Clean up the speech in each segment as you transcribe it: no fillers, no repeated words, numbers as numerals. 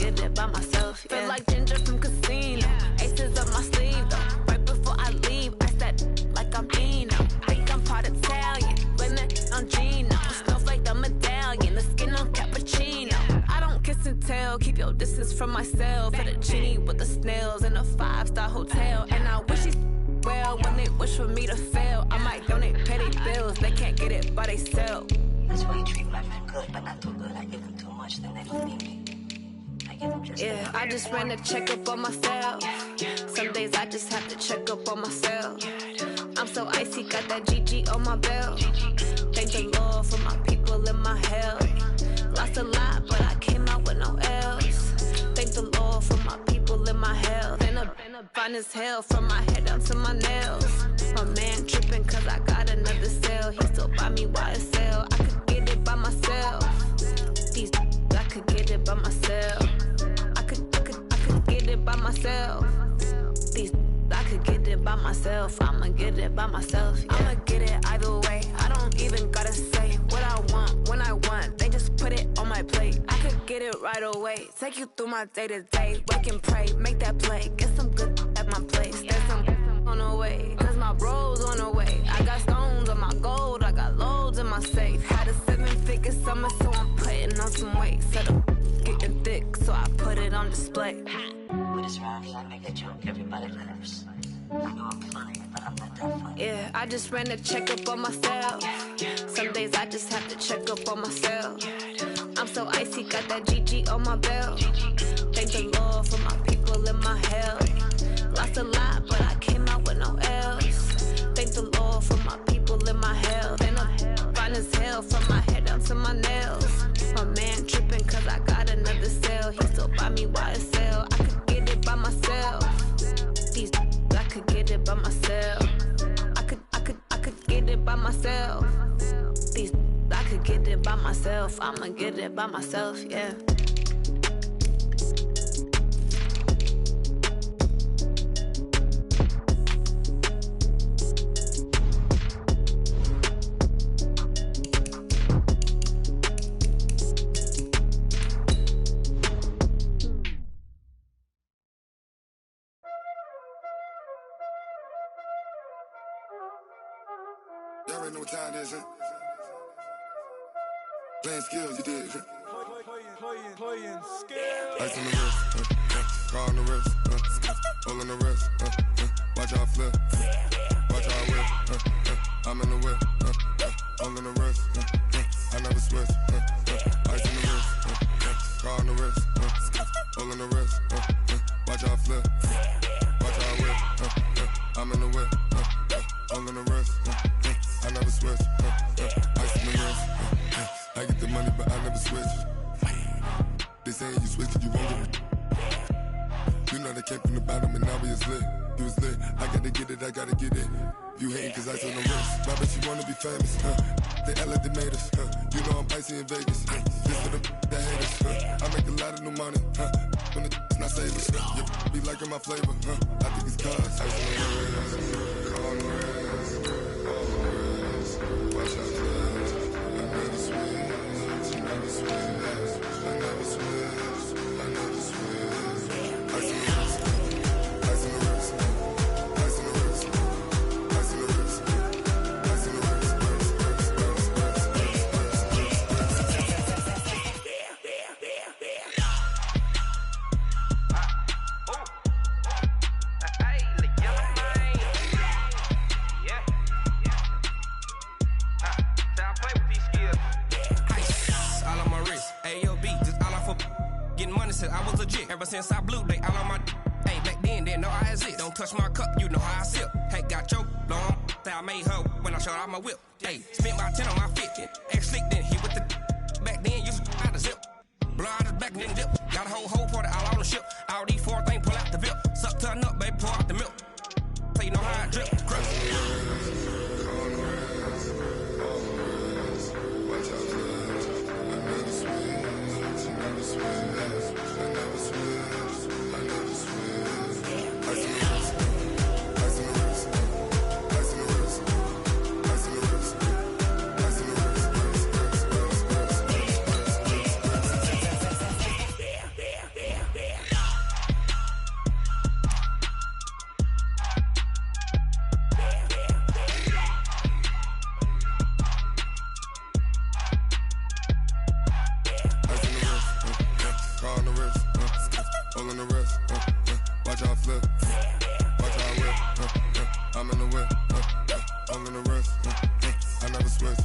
get it by myself. Feel like Ginger from Casino. Aces up my sleeve though. Right before I leave, I said like I'm Dino. Think I'm part Italian, blame that on Gino. Snowflake the medallion, the skin on cappuccino. I don't kiss and tell, keep your distance from myself. Fettuccine with the snails in a 5-star hotel. And I wish he's well when they wish for me to fail. I might donate petty bills, they can't get it by themselves. That's why you treat life good, but not too good. I give them too much, then they don't need me. I give them just enough. I just ran a checkup on myself. Some days I just have to check up on myself. I'm so icy, got that GG on my belt. Thank the Lord for my people in my health. Lost a lot, but I came out with no L's. Thank the Lord for my people in my health. And a fine as hell from my head down to my nails. My man tripping cause I got another cell. He still buy me YSL. I could get it by myself. These I could get it by myself. I could get it by myself. These I could get it by myself. I'ma get it by myself. Yeah. I'ma get it either way. I don't even gotta say what I want when I want. They just put it on my plate. I could get it right away. Take you through my day to day. Wake and pray, make that play. Get some good at my place. There's some on the way. Cause my bro's on the way. I got stones on my gold. I got loads in my safe. Had a 7-figure summer, so I'm putting on some weight. Set up getting thick, so I put it on display. With this round here, I make a joke. Everybody laughs. I know I'm funny, but I'm not that funny. Yeah, I just ran a checkup on myself. Some days I just have to check up on myself. I'm so icy, got that GG on my belt. Thank the Lord for my people in my health. Lost a lot, but I came out with no L's. Thank the Lord for my people in my health. And I'm fine as hell from my head down to my nails. My man tripping cause I got another cell. He still buy me YSL. I could get it by myself. These I could get it by myself. I could get it by myself. These I could get it by myself. I'ma get it by myself, yeah. Y'all already know what time it is, huh? Playing skills, you did. Playing skills. Ice on the wrist, car on the wrist, hole in the wrist, watch how I flip, watch how I whip, I'm in the whip, hole in the wrist, I never switch, ice on the wrist, car on the wrist, hole in the wrist, watch how I flip, watch how I whip, I'm in the whip, hole in the wrist, I never switch, ice on the wrist, I get the money but I never switch. They saying you switch it, you won't get it. You know they came from the bottom and now we is lit. You was lit, I gotta get it, I gotta get it. You hating cause ice on the wrist. My bitch, you wanna be famous, They Ella, they made us, You know I'm icy in Vegas, This for them that hate us, I make a lot of new money, When it's not savers, You be liking my flavor, I think it's cause ice on the wrist, on the wrist, on the wrist. Watch out, I never switch, I never switch. I never switch, I never switch. Ice on the wrist, ice on the wrist, ice on the wrist, ice on the wrist, ice on the wrist, I was legit. Ever since I blew, they all on my hey, back then, didn't know I exist. Don't touch my cup, you know how I sip. Hey, got your long, I made her when I showed out my whip. Hey, spent about 10 on my 50. Ex-slick, then hit with the back then, used to out the zip. Blow out his back, then dip. Got a whole party all on the ship. All these 4 things, pull out the VIP. Suck to a nut, baby, pour out the milk. So you know how I drip. Crush. all in the wrist. Watch how I flip. Watch how I whip. I'm in the whip. All in the wrist. I never switch.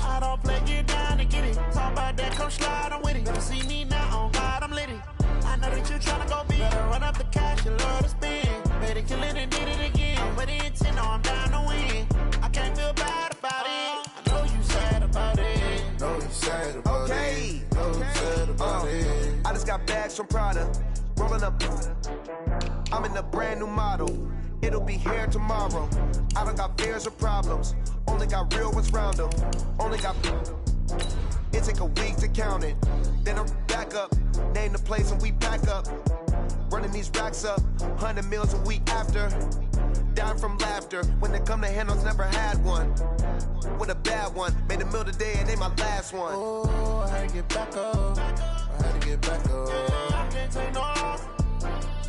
I don't play, get down and get it. Talk about that, come slide, I'm with it. Never see me now, on God, I'm litty. I know that you tryna go big. Better run up the cash, you love to spend. Better kill it and did it again. But the intent, no, I'm down to win. I can't feel bad about it. I know you sad about it. Know you sad about it. Know you sad about it. I just got bags from Prada. Rolling up. I'm in a brand new model. It'll be here tomorrow. I don't got fears or problems. Only got real ones round them. Only got. It take a week to count it. Then I'm back up. Name the place and we pack up. Running these racks up. 100 meals a week after. Down from laughter. When they come to handles, never had one. With a bad one. Made a meal today and they my last one. Oh, I had to get back up. I had to get back up. I can't take no loss.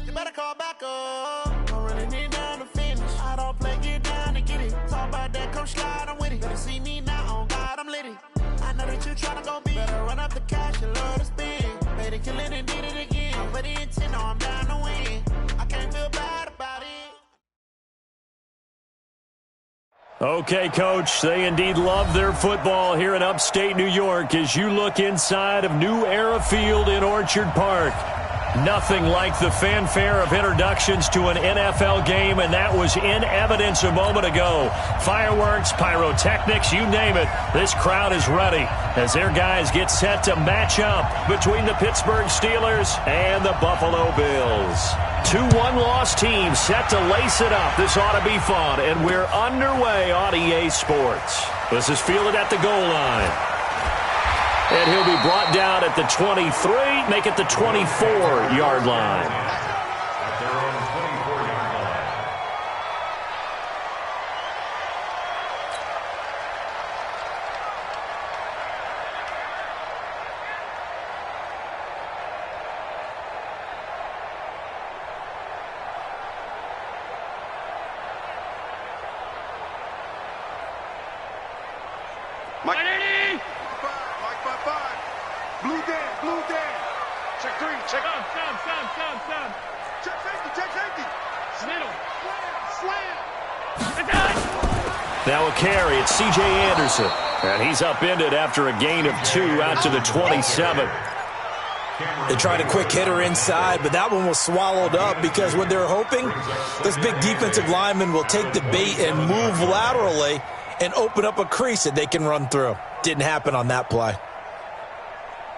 You better call back up. I'm running it down to finish. I don't play, get down and get it. Talk about that, come slide, I'm with it. Better see me now, on God, I'm litty. I know that you tryna go big. Better run up the cash, you love to spend. Better kill it and did it again. But the intent, no, I'm down to win. I can't feel bad about it. Okay, Coach, they indeed love their football here in upstate New York as you look inside of New Era Field in Orchard Park. Nothing like the fanfare of introductions to an NFL game, and that was in evidence a moment ago. Fireworks, pyrotechnics, you name it. This crowd is ready as their guys get set to match up between the Pittsburgh Steelers and the Buffalo Bills. Two one-loss teams set to lace it up. This ought to be fun, and we're underway on EA Sports. This is fielded at the goal line. And he'll be brought down at the 23, make it the 24-yard line. Now a carry, it's C.J. Anderson. And he's upended after a gain of 2 out to the 27. They tried a quick hitter inside, but that one was swallowed up because what they're hoping, this big defensive lineman will take the bait and move laterally and open up a crease that they can run through. Didn't happen on that play.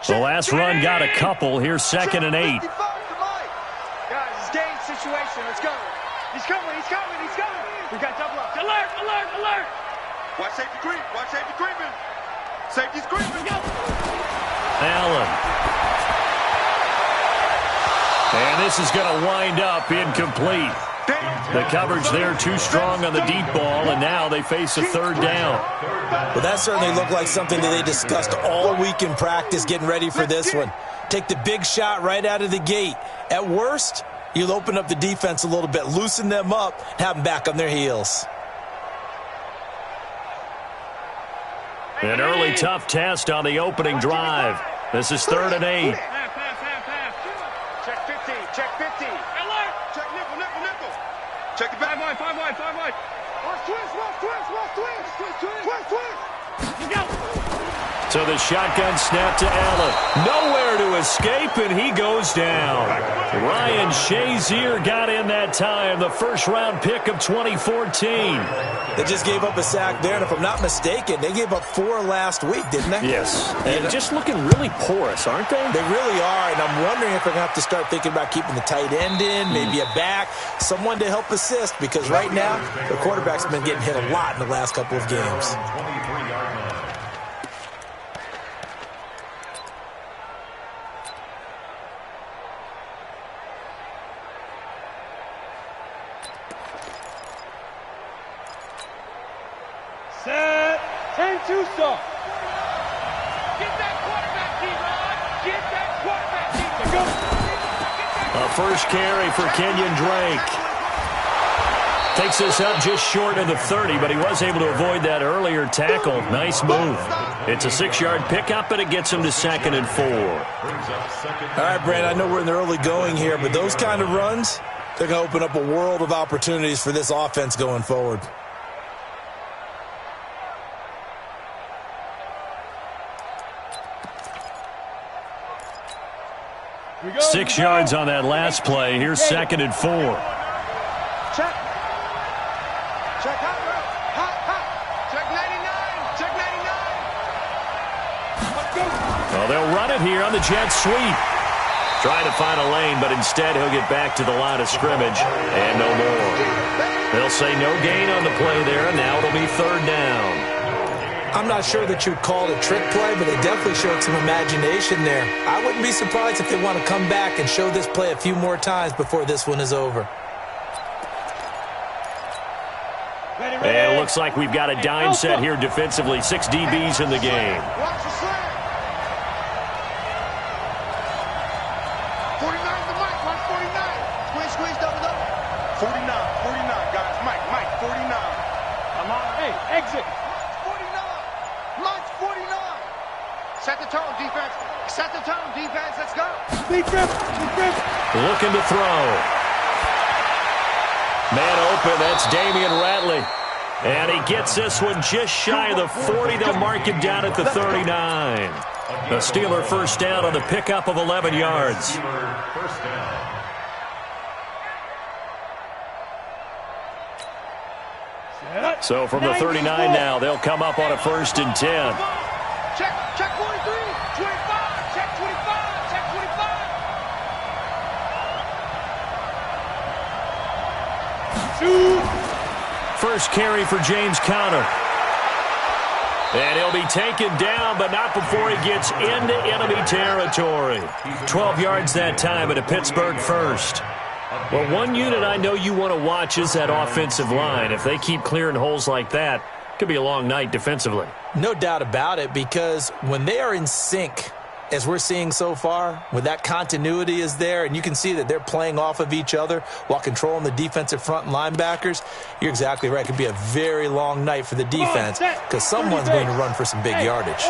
The last run got a couple. Here's 2nd and 8. Guys, it's game situation. Let's go. He's coming, he's coming, he's coming. We got double up. Alert, alert, alert. Watch safety creep. Watch safety creeping. Safety's creeping. Allen. And this is going to wind up incomplete. The coverage there too strong on the deep ball, and now they face a 3rd down. Well, that certainly looked like something that they discussed all week in practice getting ready for this one. Take the big shot right out of the gate. At worst, you'll open up the defense a little bit, loosen them up, have them back on their heels. An early tough test on the opening drive. This is 3rd and 8. Check 50, check 50. Alert. Check nickel, nickel, nickel. Check it back. 5 wide. Watch twist. You go. So the shotgun snap to Allen. Nowhere to escape, and he goes down. Ryan Shazier got in that time, the first-round pick of 2014. They just gave up a sack there, and if I'm not mistaken, they gave up 4 last week, didn't they? Yes. And just looking really porous, aren't they? They really are, and I'm wondering if they're going to have to start thinking about keeping the tight end in, maybe a back, someone to help assist, because right now, the quarterback's been getting hit a lot in the last couple of games. Set. 10-2 start. Get that quarterback, D-Rod. Get that quarterback, D-Rod. Go. A first carry for Kenyon Drake. Takes this up just short of the 30, but he was able to avoid that earlier tackle. Nice move. It's a 6-yard pickup, and it gets him to 2nd and 4. All right, Brand, I know we're in the early going here, but those kind of runs, they're going to open up a world of opportunities for this offense going forward. 6 yards on that last play. Here's 2nd and 4. Check. Check hot, hot. Check 99. Check 99. Let's go. Well, they'll run it here on the jet sweep. Trying to find a lane, but instead he'll get back to the line of scrimmage and no more. They'll say no gain on the play there, and now it'll be 3rd down. I'm not sure that you'd call it a trick play, but they definitely showed some imagination there. I wouldn't be surprised if they want to come back and show this play a few more times before this one is over. And it looks like we've got a dime set here defensively. 6 DBs in the game. Watch the slam. 49 to Mike. Watch 49. Squeeze, double. 49, guys. Mike, 49. I'm on. Hey, exit. Mike's 49. Set the tone, defense. Set the tone, defense. Let's go. Defense. Looking to throw. Man open. That's Damian Ratley. And he gets this one just shy of the 40. They'll mark him down at the 39. A Steeler first down on the pickup of 11 yards. So from the 39 now, they'll come up on a 1st and 10. Check 43. 25. Check 25. Check 25. First carry for James Conner. And he'll be taken down, but not before he gets into enemy territory. 12 yards that time at a Pittsburgh first. Well, one unit I know you want to watch is that offensive line. If they keep clearing holes like that, it could be a long night defensively. No doubt about it, because when they are in sync, as we're seeing so far, when that continuity is there, and you can see that they're playing off of each other while controlling the defensive front and linebackers, you're exactly right. It could be a very long night for the defense because someone's going to run for some big yardage.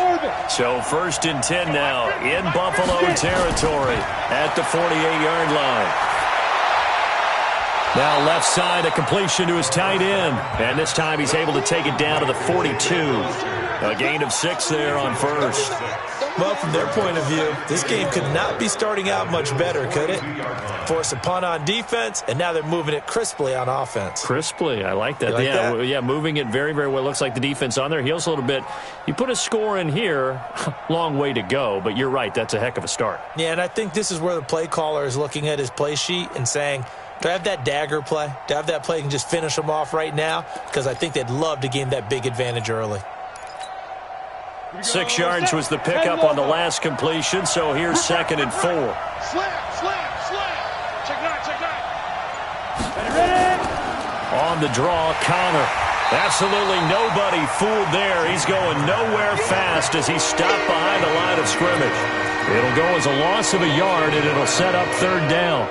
So 1st and 10 now in Buffalo territory at the 48-yard line. Now left side, a completion to his tight end. And this time he's able to take it down to the 42. A gain of 6 there on 1st. Well, from their point of view, this game could not be starting out much better, could it? Force a punt on defense, and now they're moving it crisply on offense. Crisply, I like that. Yeah, moving it very, very well. Looks like the defense on their heels a little bit. You put a score in here, long way to go, but you're right, that's a heck of a start. Yeah, and I think this is where the play caller is looking at his play sheet and saying, do I have that dagger play? Do I have that play and just finish them off right now? Because I think they'd love to gain that big advantage early. 6 yards was the pickup on the last completion, so here's 2nd and 4. Slam. Check 9. Ready. On the draw, Conner. Absolutely nobody fooled there. He's going nowhere fast as he's stopped behind the line of scrimmage. It'll go as a loss of a yard, and it'll set up 3rd down.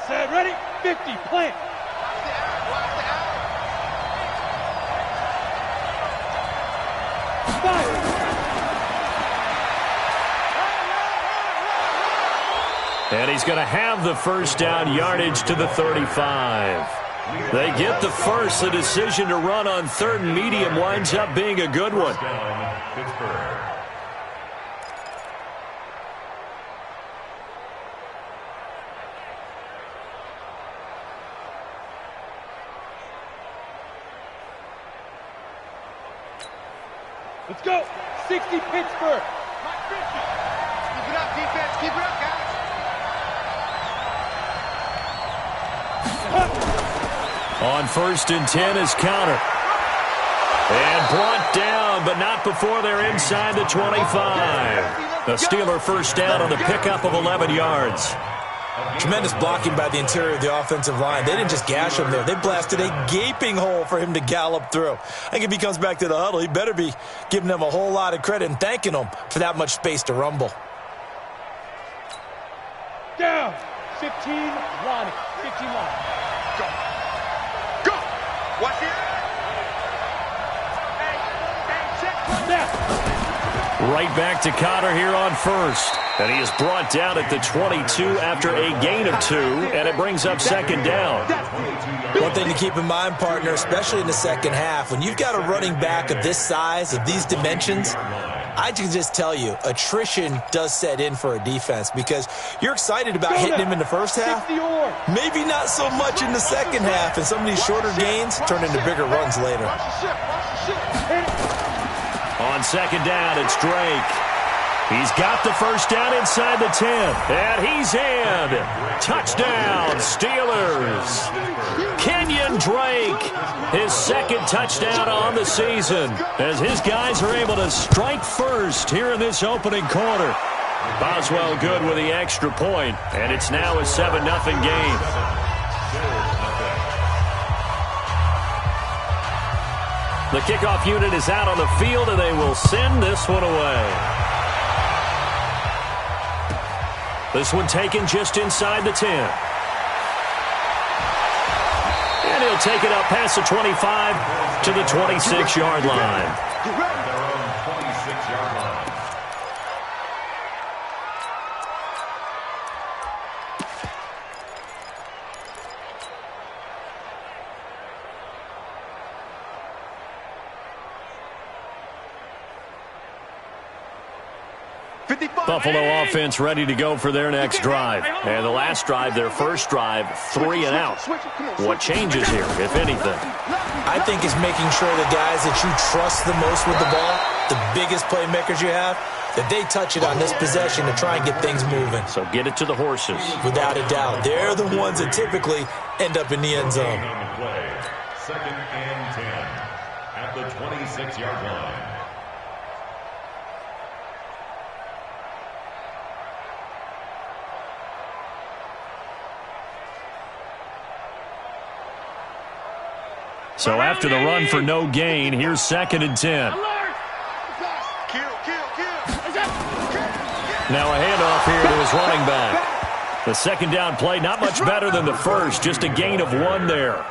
Set, ready, 50, plant. Fire. And he's going to have the first down, yardage to the 35. They get the first. The decision to run on 3rd and medium winds up being a good one. Let's go. 60 Pittsburgh. Mike 50. Keep it up, defense. Keep it up, guys. On 1st and 10 is Conner. And brought down long, but not before they're inside the 25. A Steeler first down on the pickup of 11 yards. Tremendous blocking by the interior of the offensive line. They didn't just gash him there. They blasted a gaping hole for him to gallop through. I think if he comes back to the huddle, he better be giving them a whole lot of credit and thanking them for that much space to rumble. Down. 15-1. 15-1. Go. Go. Watch it. Right back to Cotter here on first. And he is brought down at the 22 after a gain of 2, and it brings up second down. One thing to keep in mind, partner, especially in the second half, when you've got a running back of this size, of these dimensions, I can just tell you, attrition does set in for a defense because you're excited about hitting him in the first half. Maybe not so much in the second half, and some of these shorter gains turn into bigger runs later. On second down, it's Drake. He's got the first down inside the 10, and he's in. Touchdown, Steelers. Kenyon Drake, his second touchdown on the season, as his guys are able to strike first here in this opening quarter. Boswell good with the extra point, and it's now a 7-0 game. The kickoff unit is out on the field, and they will send this one away. This one taken just inside the 10. And he'll take it up past the 25 to the 26-yard line. Their own 26-yard line. Buffalo offense ready to go for their next drive. And the last drive, their first drive, 3 and out. What changes here, if anything? I think it's making sure the guys that you trust the most with the ball, the biggest playmakers you have, that they touch it on this possession to try and get things moving. So get it to the horses. Without a doubt. They're the ones that typically end up in the end zone. Second and 10 at the 26-yard line. So after the run for no gain, here's second and 10. Now a handoff here to his running back. The second down play, not much better than the first, just a gain of 1 there.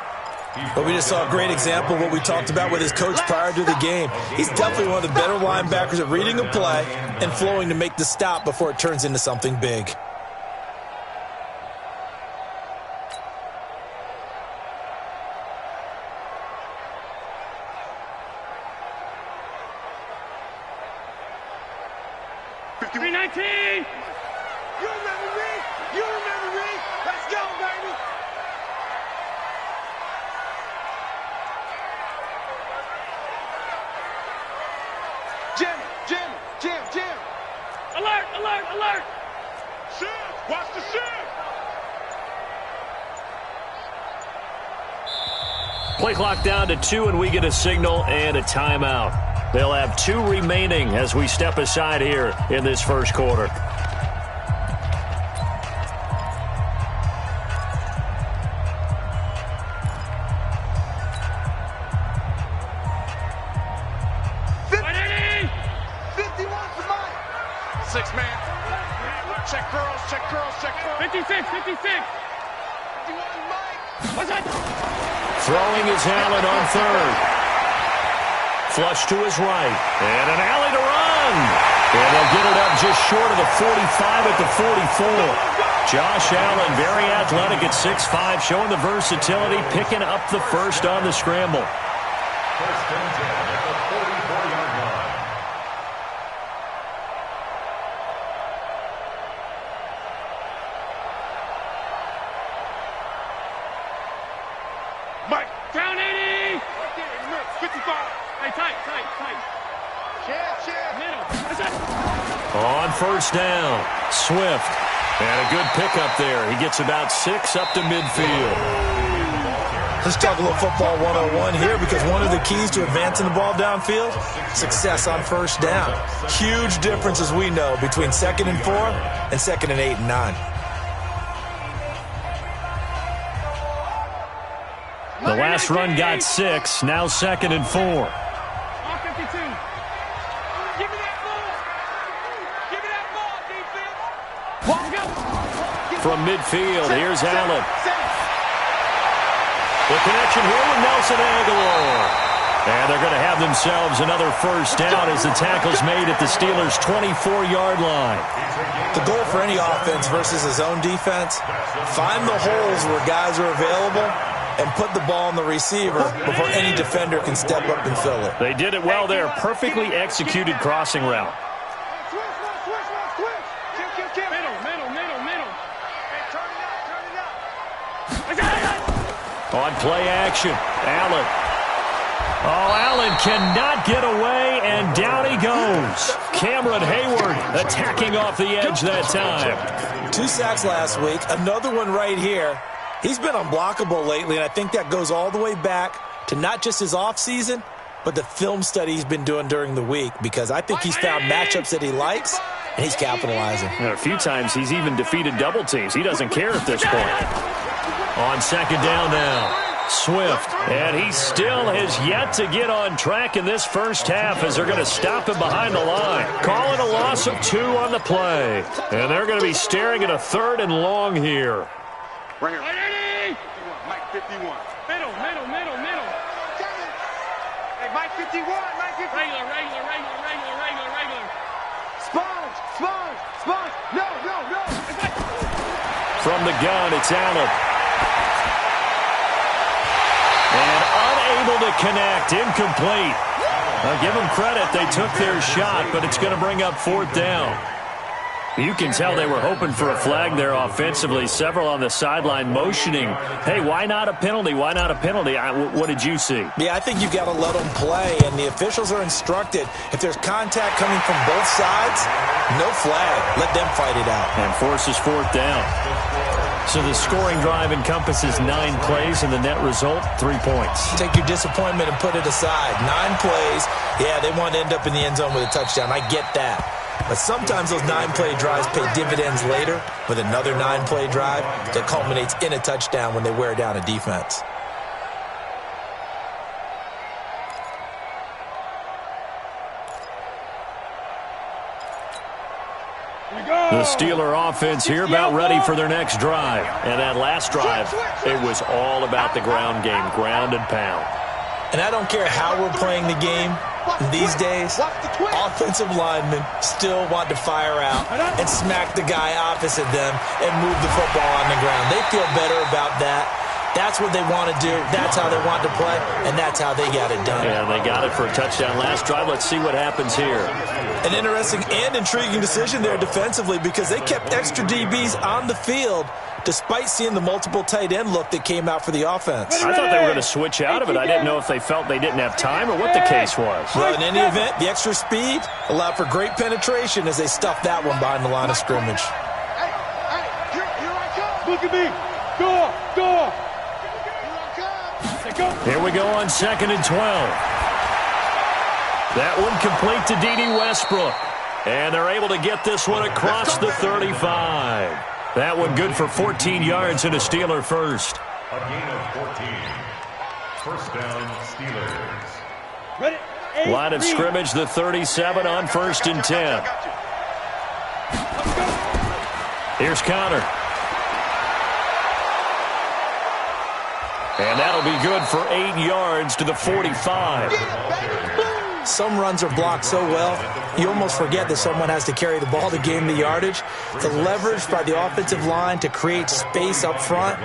But we just saw a great example of what we talked about with his coach prior to the game. He's definitely one of the better linebackers at reading a play and flowing to make the stop before it turns into something big. You remember me? You remember me? Let's go, baby! Jim! Alert! Shift! Watch the shift! Play clock down to 2, and we get a signal and a timeout. They'll have 2 remaining as we step aside here in this first quarter. Check girls. 56. 51, Mike. What's that? Throwing his Allen on third. Flush to his right. And an alley to run. And they'll get it up just short of the 45 at the 44. Josh Allen, very athletic at 6'5", showing the versatility, picking up the first on the scramble. First and 10 at the 44-yard line. Mike, down 80. 55. Hey, tight. Middle. What's that? On first down, Swift. And a good pickup there. He gets about 6 up to midfield. Let's talk a little football 101 here, because one of the keys to advancing the ball downfield, success on first down. Huge difference, as we know, between 2nd and 4 and 2nd and 8 and 9. The last run got 6, now 2nd and 4. From midfield, here's Allen. The connection here with Nelson Aguilar. And they're going to have themselves another first down as the tackle's made at the Steelers' 24-yard line. The goal for any offense versus his own defense, find the holes where guys are available and put the ball on the receiver before any defender can step up and fill it. They did it well there. Perfectly executed crossing route. On play action, Allen. Oh, Allen cannot get away, and down he goes. Cameron Hayward attacking off the edge that time. 2 sacks last week, another one right here. He's been unblockable lately, and I think that goes all the way back to not just his offseason, but the film study he's been doing during the week, because I think he's found matchups that he likes, and he's capitalizing. And a few times he's even defeated double teams. He doesn't care at this point. On 2nd down now, Swift. And he still has yet to get on track in this first half as they're going to stop him behind the line. Calling a loss of 2 on the play. And they're going to be staring at a 3rd and long here. Right here. Mike 51. Middle. Hey, Mike 51. Regular. Sponge. No. From the gun, it's Allen. And unable to connect, incomplete. I'll give them credit, they took their shot, but it's going to bring up 4th down. You can tell they were hoping for a flag there offensively. Several on the sideline motioning, hey, why not a penalty? Why not a penalty? What did you see? Yeah, I think you've got to let them play, and the officials are instructed, if there's contact coming from both sides, no flag. Let them fight it out. And forces 4th down. So the scoring drive encompasses 9 plays, and the net result, 3 points. Take your disappointment and put it aside. 9 plays, yeah, they want to end up in the end zone with a touchdown. I get that. But sometimes those 9-play drives pay dividends later with another 9-play drive that culminates in a touchdown when they wear down a defense. The Steeler offense here about ready for their next drive. And that last drive, it was all about the ground game, ground and pound. And I don't care how we're playing the game these days, offensive linemen still want to fire out and smack the guy opposite them and move the football on the ground. They feel better about that. That's what they want to do. That's how they want to play, and that's how they got it done. Yeah, they got it for a touchdown last drive. Let's see what happens here. An interesting and intriguing decision there defensively, because they kept extra DBs on the field despite seeing the multiple tight end look that came out for the offense. I thought they were going to switch out of it. I didn't know if they felt they didn't have time or what the case was. Well, in any event, the extra speed allowed for great penetration as they stuffed that one behind the line of scrimmage. Look at me. Go. Here we go on 2nd and 12. That one complete to D.D. Westbrook. And they're able to get this one across the 35. That one good for 14 yards and a Steeler first. A gain of 14. First down, Steelers. Ready? Line of scrimmage, the 37 on 1st and 10. Here's Connor. And that'll be good for 8 yards to the 45. Some runs are blocked so well, you almost forget that someone has to carry the ball to gain the yardage. The leverage by the offensive line to create space up front,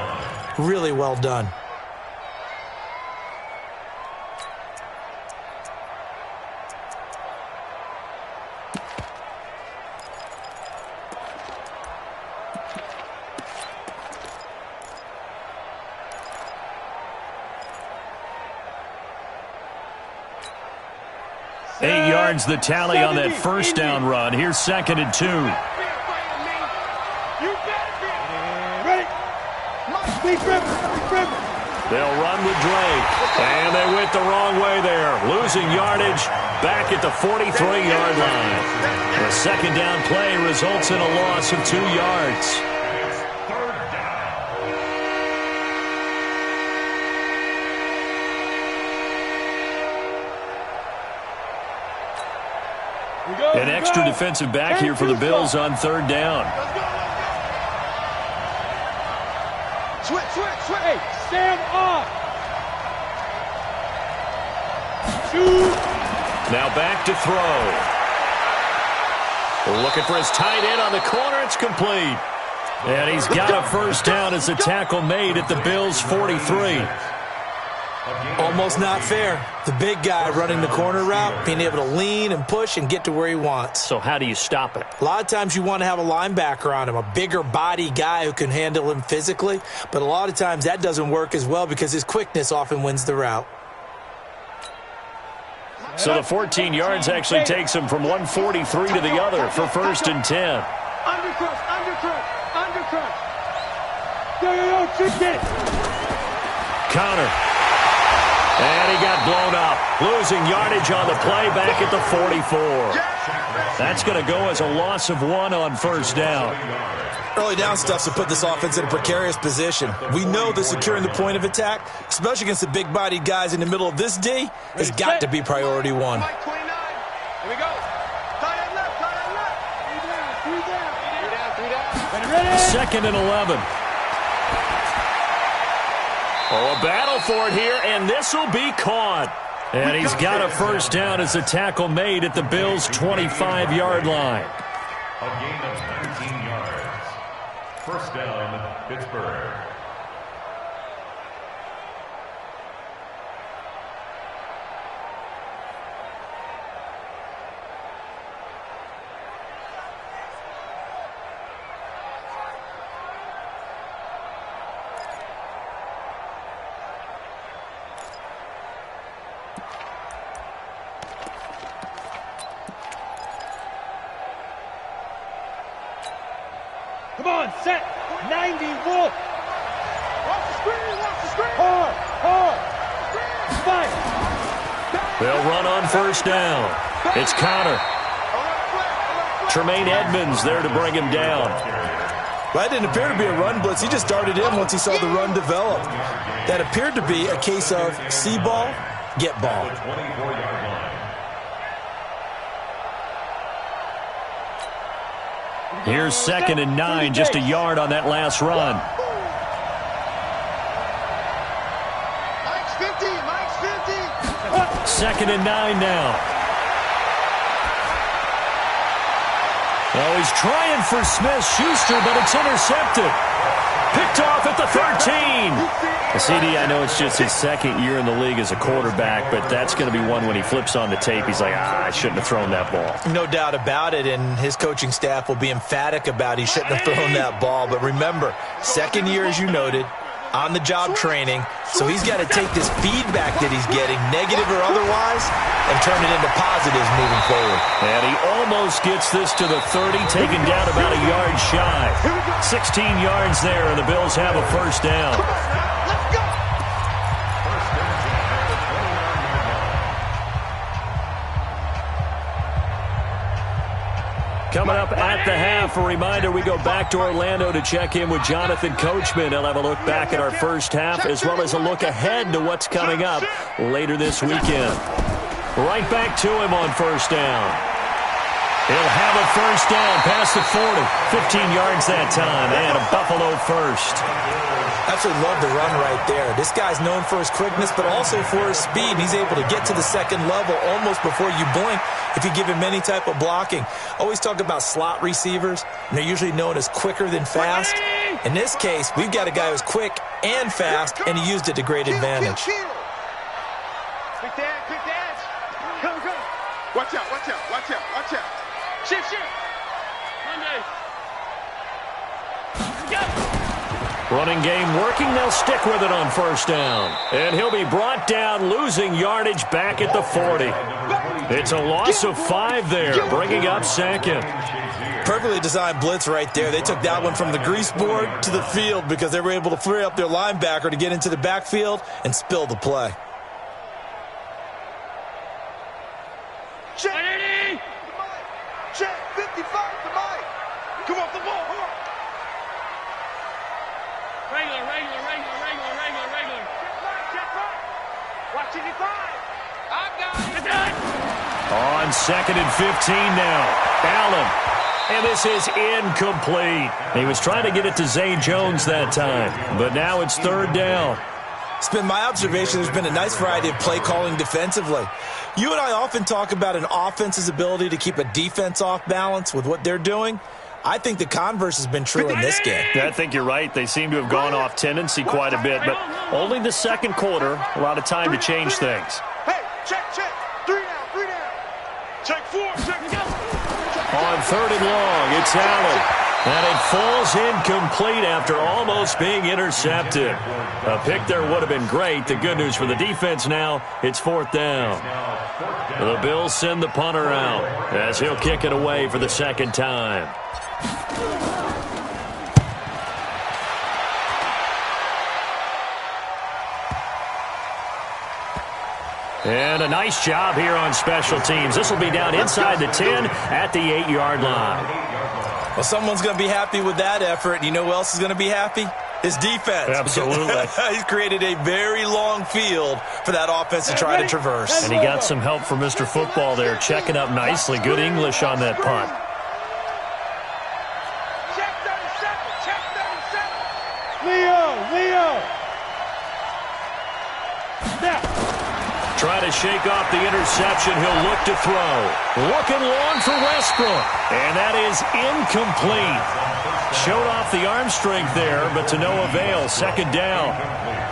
really well done. The tally on that first down run. Here's 2nd and 2. Ready? Big Ripper. They'll run with Drake. And they went the wrong way there. Losing yardage back at the 43-yard line. The second down play results in a loss of 2 yards. An extra defensive back here for the Bills on 3rd down. Switch. Hey, stand off. Shoot. Now back to throw. Looking for his tight end on the corner. It's complete. And he's got a first down as the tackle made at the Bills' 43. Almost not fair. The big guy running the corner route, being able to lean and push and get to where he wants. So how do you stop it? A lot of times you want to have a linebacker on him, a bigger body guy who can handle him physically. But a lot of times that doesn't work as well because his quickness often wins the route. So the 14 yards actually takes him from 143 to the other for 1st and 10. Undercrush. Yo, kick it. Connor. And he got blown up. Losing yardage on the play back at the 44. That's going to go as a loss of 1 on 1st down. Early down stuff to put this offense in a precarious position. We know that securing the point of attack, especially against the big-bodied guys in the middle of this D, has got to be priority 1. Here we go. Tight end left. 3 down. 2nd and 11. Oh, a battle for it here, and this will be caught. And he's got a first down as the tackle made at the Bills' 25-yard line. A gain of 19 yards. First down, Pittsburgh. Come on, set. 90, Wolf. Watch the screen. Hard. Fight. They'll run on first down. It's Connor. Tremaine Edmonds there to bring him down. That didn't appear to be a run blitz. He just darted in once he saw the run develop. That appeared to be a case of see ball, get ball. Here's 2nd and 9, just a yard on that last run. Mike's 50. 2nd and 9 now. Oh, he's trying for Smith-Schuster, but it's intercepted. Picked off at the 13. CD, I know it's just his 2nd year in the league as a quarterback, but that's going to be one when he flips on the tape. He's like, I shouldn't have thrown that ball. No doubt about it, and his coaching staff will be emphatic about he shouldn't have thrown that ball. But remember, 2nd year, as you noted, on-the-job training, so he's got to take this feedback that he's getting, negative or otherwise, and turn it into positives moving forward. And he almost gets this to the 30, taken down about a yard shy. 16 yards there, and the Bills have a first down. Coming up at the half, a reminder, we go back to Orlando to check in with Jonathan Coachman. He'll have a look back at our first half as well as a look ahead to what's coming up later this weekend. Right back to him on first down. He'll have a first down past the 40. 15 yards that time, and a Buffalo first. Absolutely love the run right there. This guy's known for his quickness, but also for his speed. He's able to get to the 2nd level almost before you blink if you give him any type of blocking. Always talk about slot receivers, and they're usually known as quicker than fast. In this case, we've got a guy who's quick and fast, and he used it to great advantage. Quick dance. Come. Watch out. Shift. Monday. Running game working. They'll stick with it on first down. And he'll be brought down, losing yardage back at the 40. It's a loss of 5 there, bringing up second. Perfectly designed blitz right there. They took that one from the grease board to the field because they were able to free up their linebacker to get into the backfield and spill the play. Check. Check. 55 to Mike. Come off the ball. Regular. Check right. Watch 85. I've got it. On 2nd and 15 now. Allen. And this is incomplete. He was trying to get it to Zay Jones that time, but now it's 3rd down. It's been my observation there's been a nice variety of play calling defensively. You and I often talk about an offense's ability to keep a defense off balance with what they're doing. I think the converse has been true in this game. Yeah, I think you're right. They seem to have gone off tendency quite a bit, but only the second quarter, a lot of time to change things. Hey, check. 3 down. Check 4. On 3rd and long, it's Allen. And it falls incomplete after almost being intercepted. A pick there would have been great. The good news for the defense now, it's 4th down. The Bills send the punter out as he'll kick it away for the second time. And a nice job here on special teams. This will be down inside the 10 at the 8-yard line. Well, someone's going to be happy with that effort. You know who else is going to be happy? His defense. Absolutely. He's created a very long field for that offense to try to traverse. And he got some help from Mr. Football there, checking up nicely. Good English on that punt. Check 37. Leo. Snap. Try to shake off the interception. He'll look to throw. Looking long for Westbrook. And that is incomplete. Showed off the arm strength there, but to no avail. 2nd down.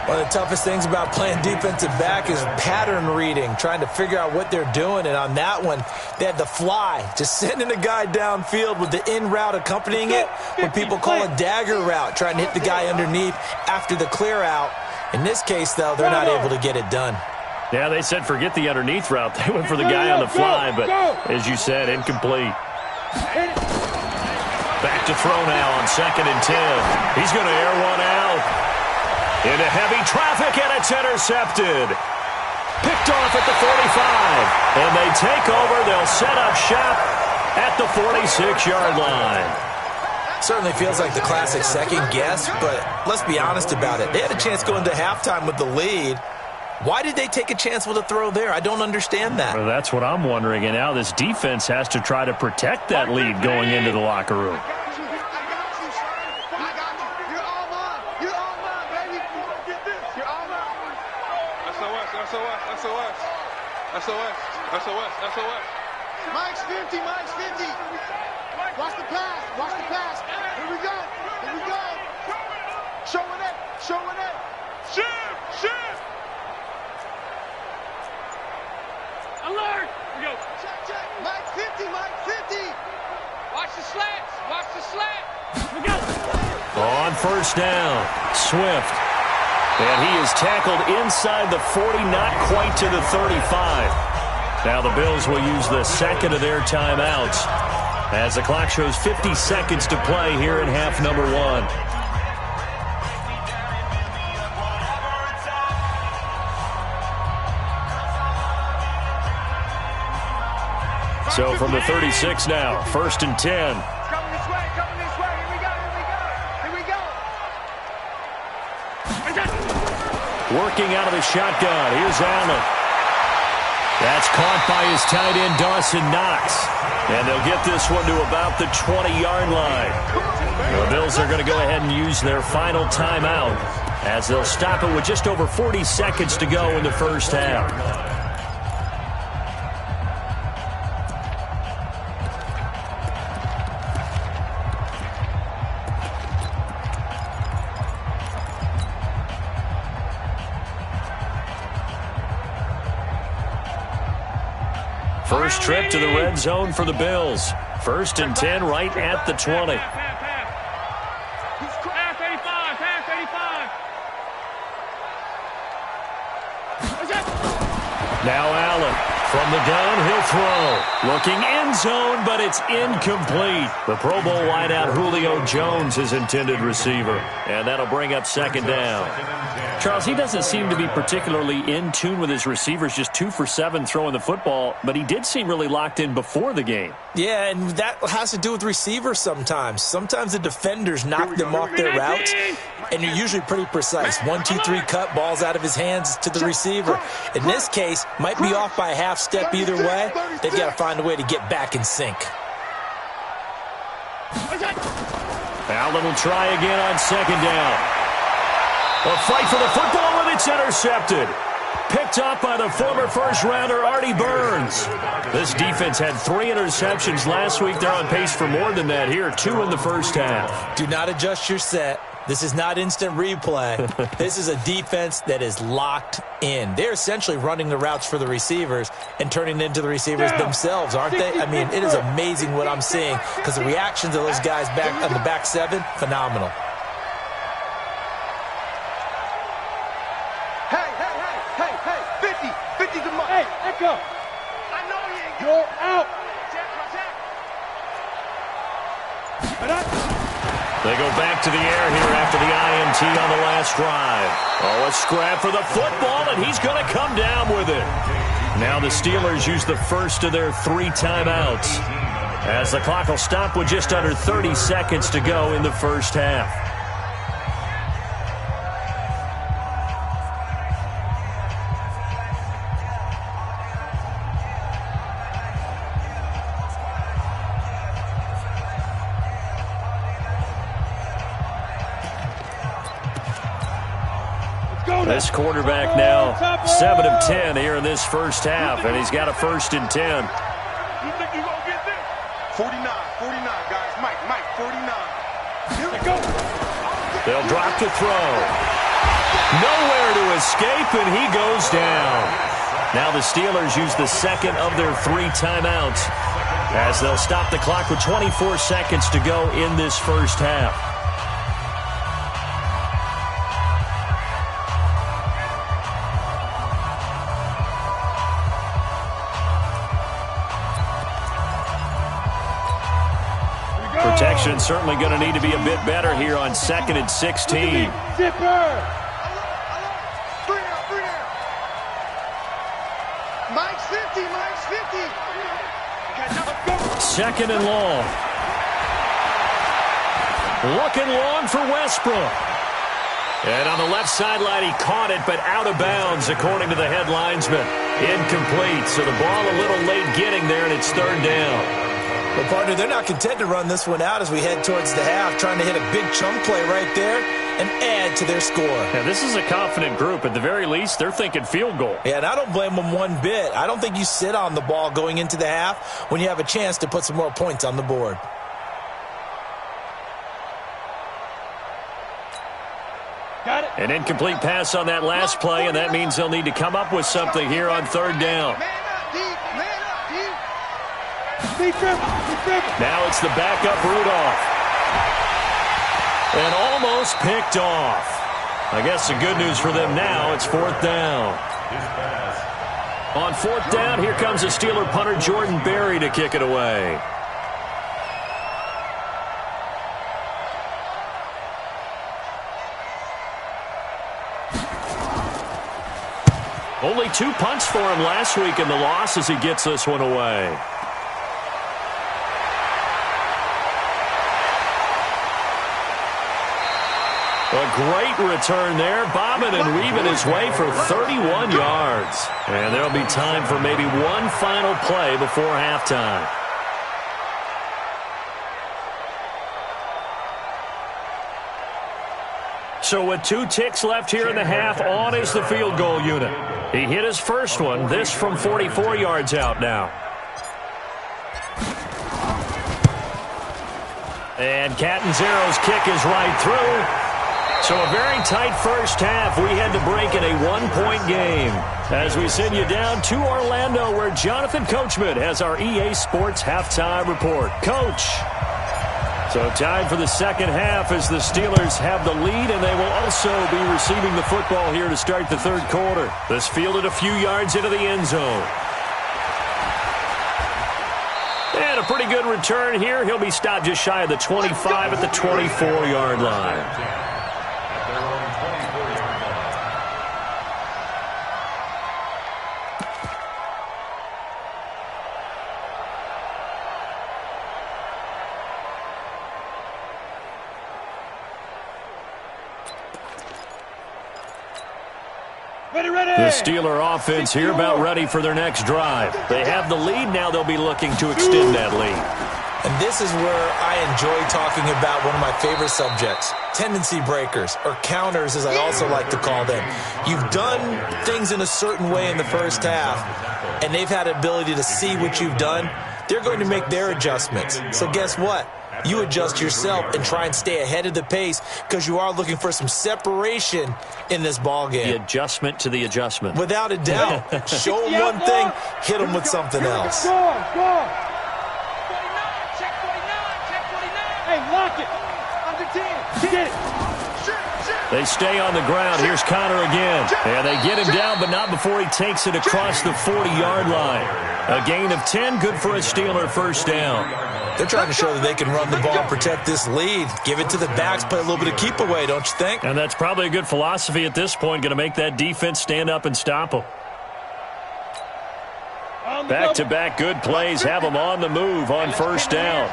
One of the toughest things about playing defensive back is pattern reading, trying to figure out what they're doing. And on that one, they had the fly, just sending a guy downfield with the in route accompanying it, what people call a dagger route, trying to hit the guy underneath after the clear out. In this case, though, they're not able to get it done. Yeah, they said forget the underneath route. They went for the guy on the fly, but as you said, incomplete. Back to throw now on 2nd and 10. He's going to air one out. Into heavy traffic, and it's intercepted. Picked off at the 45. And they take over. They'll set up shop at the 46-yard line. Certainly feels like the classic second guess, but let's be honest about it. They had a chance going into halftime with the lead. Why did they take a chance with a throw there? I don't understand that. Well, that's what I'm wondering. And now this defense has to try to protect that lead going into the locker room. I got you. You're all mine, baby. Get this. You're all mine. SOS. Mike's 50. Watch the pass. Here we go. Showing it. Shift. Alert. We go. Check. Mike 50. Watch the slant. We go. On 1st down, Swift. And he is tackled inside the 40, not quite to the 35. Now the Bills will use the 2nd of their timeouts as the clock shows 50 seconds to play here in half number 1. So from the 36 now, 1st and 10. Coming this way. Here we go. Working out of the shotgun. Here's Allen. That's caught by his tight end, Dawson Knox. And they'll get this one to about the 20-yard line. The Bills are going to go ahead and use their final timeout as they'll stop it with just over 40 seconds to go in the first half. First trip to the red zone for the Bills. 1st and 10 right at the 20. Pass 85. Now Allen From the gun, he'll throw. Looking end zone, but it's incomplete. The Pro Bowl wideout Julio Jones, his intended receiver. And that'll bring up second down. Charles, he doesn't seem to be particularly in tune with his receivers, just 2 for 7 throwing the football, but he did seem really locked in before the game. Yeah, and that has to do with receivers sometimes. Sometimes the defenders knock them off their routes, and you're usually pretty precise. 1, 2, 3 cut, balls out of his hands to the receiver. In this case, might be off by a half step either way. They've got to find a way to get back in sync. Allen will try again on second down. A fight for the football, and it's intercepted. Picked up by the former first-rounder Artie Burns. This defense had 3 interceptions last week. They're on pace for more than that here, 2 in the first half. Do not adjust your set. This is not instant replay. This is a defense that is locked in. They're essentially running the routes for the receivers and turning it into the receivers themselves, aren't they? I mean, it is amazing what I'm seeing because the reactions of those guys back on the back 7, phenomenal. Go. I know you're out. They go back to the air here after the INT on the last drive. Oh, a scrap for the football, and he's going to come down with it. Now the Steelers use the first of their 3 timeouts, as the clock will stop with just under 30 seconds to go in the first half. This quarterback now 7 of 10 here in this first half, and he's got a 1st and 10. You think you're going to get this? 49, guys. Mike, 49. Here we go. They'll drop to throw. Nowhere to escape, and he goes down. Now the Steelers use the second of their 3 timeouts, as they'll stop the clock with 24 seconds to go in this first half. Protection certainly going to need to be a bit better here on 2nd and 16. Zipper! Mike's 50, Mike's 50. 2nd and long. Looking long for Westbrook. And on the left sideline, he caught it, but out of bounds, according to the head linesman. Incomplete, so the ball a little late getting there, and it's 3rd down. Well, partner, they're not content to run this one out as we head towards the half, trying to hit a big chunk play right there and add to their score. Yeah, this is a confident group. At the very least, they're thinking field goal. Yeah, and I don't blame them one bit. I don't think you sit on the ball going into the half when you have a chance to put some more points on the board. Got it. An incomplete pass on that last play, and that means they'll need to come up with something here on 3rd down. Now it's the backup Rudolph. And almost picked off. I guess the good news for them now, it's 4th down. On 4th down, here comes the Steeler punter Jordan Berry to kick it away. Only 2 punts for him last week in the loss as he gets this one away. A great return there, bobbing and weaving his way for 31 yards. And there'll be time for maybe one final play before halftime. So with 2 ticks left here in the half, on is the field goal unit. He hit his first one, this from 44 yards out now. And Catanzaro's kick is right through. So a very tight first half. We had to break in a 1-point game. As we send you down to Orlando, where Jonathan Coachman has our EA Sports halftime report. Coach. So time for the second half as the Steelers have the lead, and they will also be receiving the football here to start the third quarter. This fielded a few yards into the end zone. pretty good return here. He'll be stopped just shy of the 25 at the 24-yard line. The Steeler offense here about ready for their next drive. They have the lead. Now they'll be looking to extend that lead. And this is where I enjoy talking about one of my favorite subjects, tendency breakers, or counters as I also like to call them. You've done things in a certain way in the first half, and they've had the ability to see what you've done. They're going to make their adjustments. So guess what? You adjust yourself and try and stay ahead of the pace because you are looking for some separation in this ball game. The adjustment to the adjustment. Without a doubt. Show them one thing, hit them with something else. Go. 49, check 49. Hey, lock it. Under 10. Get it. They stay on the ground. Here's Connor again. And they get him down, but not before he takes it across the 40-yard line. A gain of 10, good for a Steeler first down. They're trying to show that they can run the ball and protect this lead. Give it to the backs, play a little bit of keep away, don't you think? And that's probably a good philosophy at this point, going to make that defense stand up and stop them. Back-to-back good plays have them on the move on first down.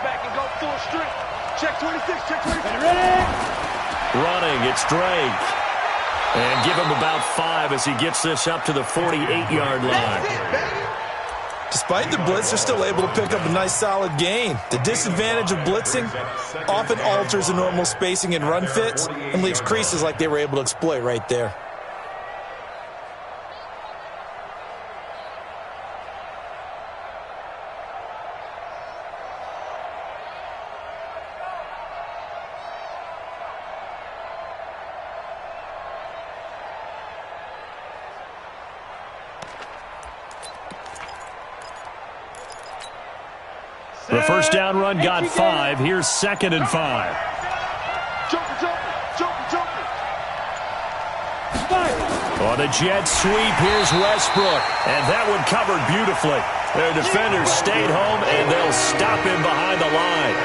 Check 26, check 26. Running, it's Drake. And give him about 5 as he gets this up to the 48-yard line. Despite the blitz, they're still able to pick up a nice solid gain. The disadvantage of blitzing often alters the normal spacing and run fits and leaves creases like they were able to exploit right there. The first down run got 5. Here's 2nd and 5. On the jet sweep, here's Westbrook. And that one covered beautifully. Their defenders stayed home, and they'll stop him behind the line.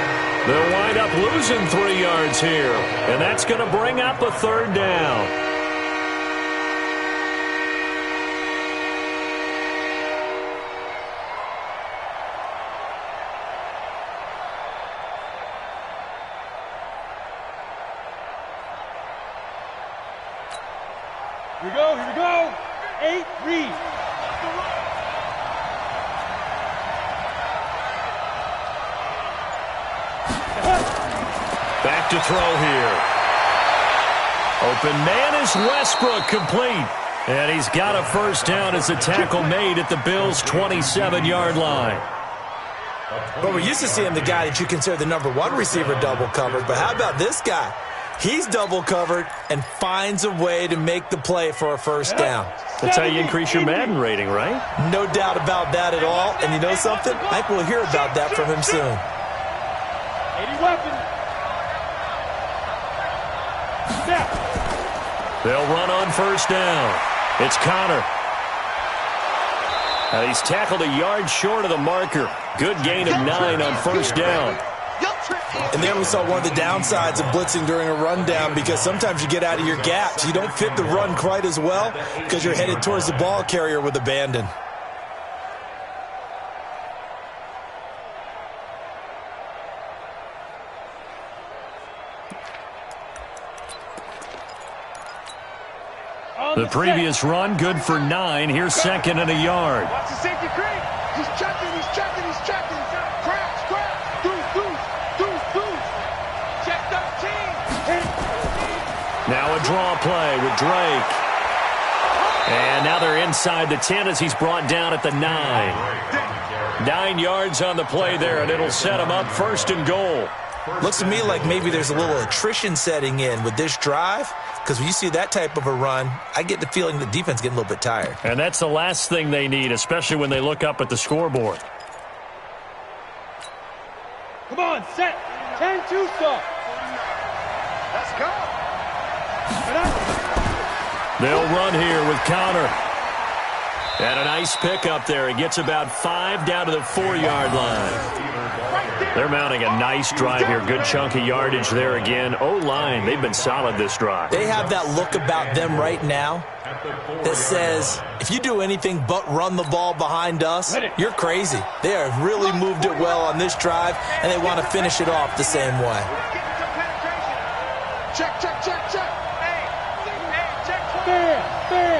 They'll wind up losing 3 yards here. And that's going to bring up a 3rd down. Here we go. 8, read. Back to throw here. Open man is Westbrook, complete. And he's got a first down as a tackle made at the Bills' 27-yard line. Well, we're used to seeing the guy that you consider the #1 receiver double covered, but how about this guy? He's double covered and finds a way to make the play for a first down. That's how you increase your Madden rating, right? No doubt about that at all. And you know something? I think we'll hear about that from him soon. 80 weapon. They'll run on first down. It's Connor. And he's tackled a yard short of the marker. Good gain of 9 on first down. And there we saw one of the downsides of blitzing during a rundown, because sometimes you get out of your gaps. You don't fit the run quite as well because you're headed towards the ball carrier with abandon. The previous run, good for 9. Here's 2nd and a yard. Watch the safety creep. He's checking. Crash. Deuce. Check 13. Now a draw play with Drake. And now they're inside the 10 as he's brought down at the 9. 9 yards on the play there, and it'll set him up 1st and goal. Looks to me like maybe there's a little attrition setting in with this drive, because when you see that type of a run, I get the feeling the defense getting a little bit tired. And that's the last thing they need, especially when they look up at the scoreboard. Come on, set. 10-2 stop. Let's go. They'll run here with Connor. And a nice pickup there. He gets about 5 down to the 4-yard line. They're mounting a nice drive here. Good chunk of yardage there again. O-line, they've been solid this drive. They have that look about them right now that says, if you do anything but run the ball behind us, you're crazy. They have really moved it well on this drive, and they want to finish it off the same way. Check, check, check, check. Hey, check. Bam. Kill.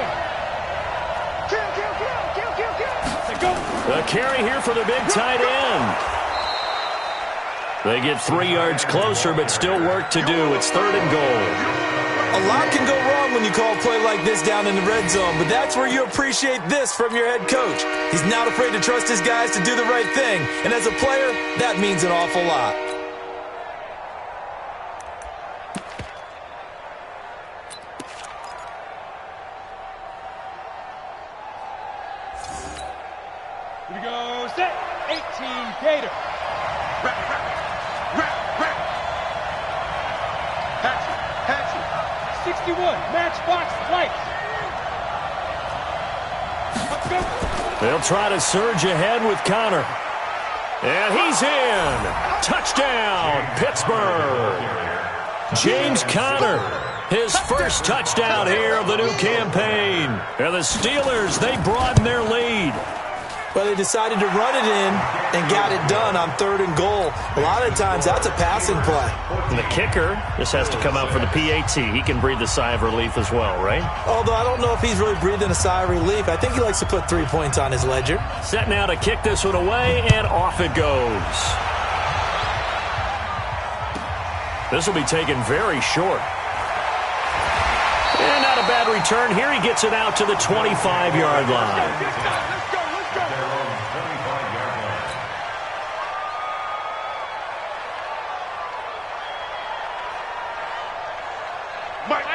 The carry here for the big tight end. They get 3 yards closer, but still work to do. It's 3rd and goal. A lot can go wrong when you call a play like this down in the red zone, but that's where you appreciate this from your head coach. He's not afraid to trust his guys to do the right thing, and as a player, that means an awful lot. Here we go, set. 18, Gator. Rap. Hatchet. 61, matchbox lights. Let's go. They'll try to surge ahead with Connor. And he's in. Touchdown, Pittsburgh. James Conner, his first touchdown here of the new campaign. And the Steelers, they broaden their lead. Well, they decided to run it in and got it done on 3rd and goal. A lot of times, that's a passing play. And the kicker just has to come out for the PAT. He can breathe a sigh of relief as well, right? Although I don't know if he's really breathing a sigh of relief. I think he likes to put 3 points on his ledger. Set now to kick this one away, and off it goes. This will be taken very short. And not a bad return here. He gets it out to the 25-yard line.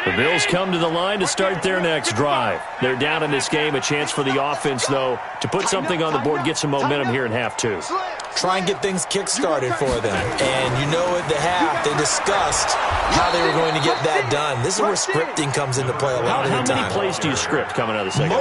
The Bills come to the line to start their next drive. They're down in this game. A chance for the offense, though, to put something on the board, get some momentum here in half 2. Try and get things kick-started for them. And you know at the half, they discussed how they were going to get that done. This is where scripting comes into play a lot of the time. How many plays do you script coming out of the second?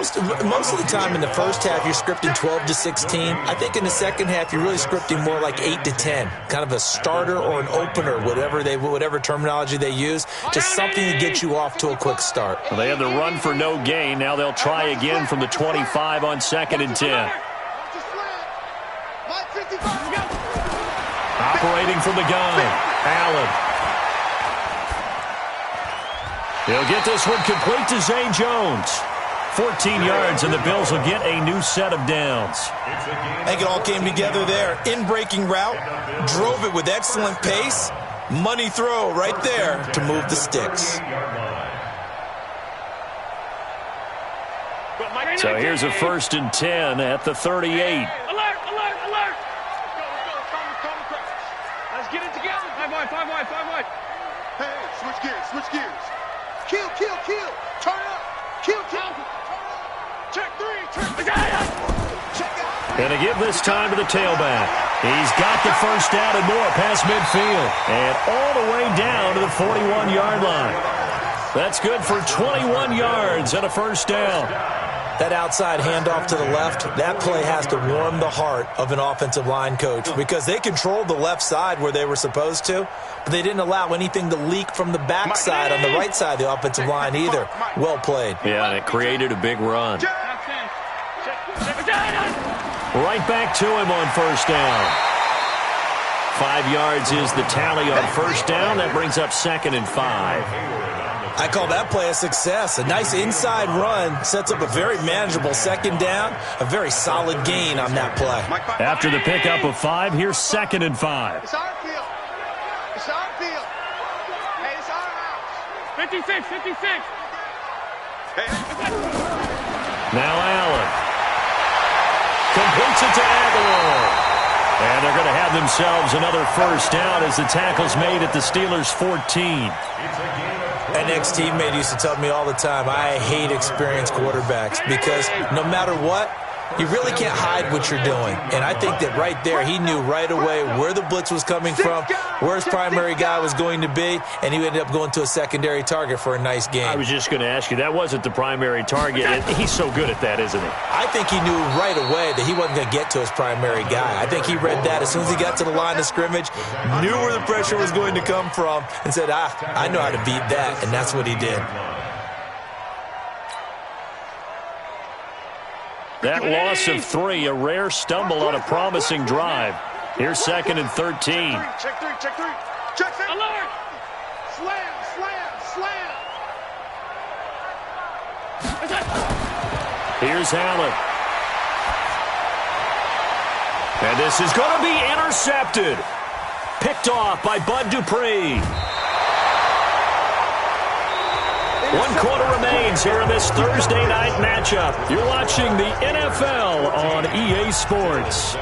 Most of the time in the first half, you're scripting 12 to 16. I think in the second half, you're really scripting more like 8 to 10. Kind of a starter or an opener, whatever terminology they use. Just something to get you off to a quick start. Well, they had the run for no gain. Now they'll try again from the 25 on 2nd and 10. Operating from the gun, Allen. He'll get this one complete to Zay Jones. 14 yards, and the Bills will get a new set of downs. I think it all came together there. In-breaking route, drove it with excellent pace. Money throw right there to move the sticks. So here's a 1st and 10 at the 38. Alert. Let's get it together. 5 wide. Hey, switch gears. Kill. Turn up. Kill. Check 3. And to give this time to the tailback. He's got the first down and more past midfield. And all the way down to the 41-yard line. That's good for 21 yards and a first down. That outside handoff to the left, that play has to warm the heart of an offensive line coach because they controlled the left side where they were supposed to, but they didn't allow anything to leak from the backside on the right side of the offensive line either. Well played. Yeah, and it created a big run. Right back to him on first down. 5 yards is the tally on first down. That brings up 2nd and 5. I call that play a success. A nice inside run sets up a very manageable 2nd down. A very solid gain on that play. After the pickup of 5, here's 2nd and 5. It's our field. Hey, it's our house. 56. Now Allen. Completes it to Aguilar. And they're going to have themselves another first down as the tackle's made at the Steelers' 14. An ex-teammate used to tell me all the time, I hate experienced quarterbacks because no matter what, You really can't hide what you're doing. And I think that right there, he knew right away where the blitz was coming from, where his primary guy was going to be, and he ended up going to a secondary target for a nice game. I was just going to ask you, that wasn't the primary target. And he's so good at that, isn't he? I think he knew right away that he wasn't going to get to his primary guy. I think he read that as soon as he got to the line of scrimmage, knew where the pressure was going to come from, and said, I know how to beat that, and that's what he did. That loss of 3, a rare stumble on a promising drive. Here's 2nd and 13. Check three. Check three. Alert! Slam. Here's Allen. And this is going to be intercepted. Picked off by Bud Dupree. 1 quarter remains here in this Thursday night matchup. You're watching the NFL on EA Sports.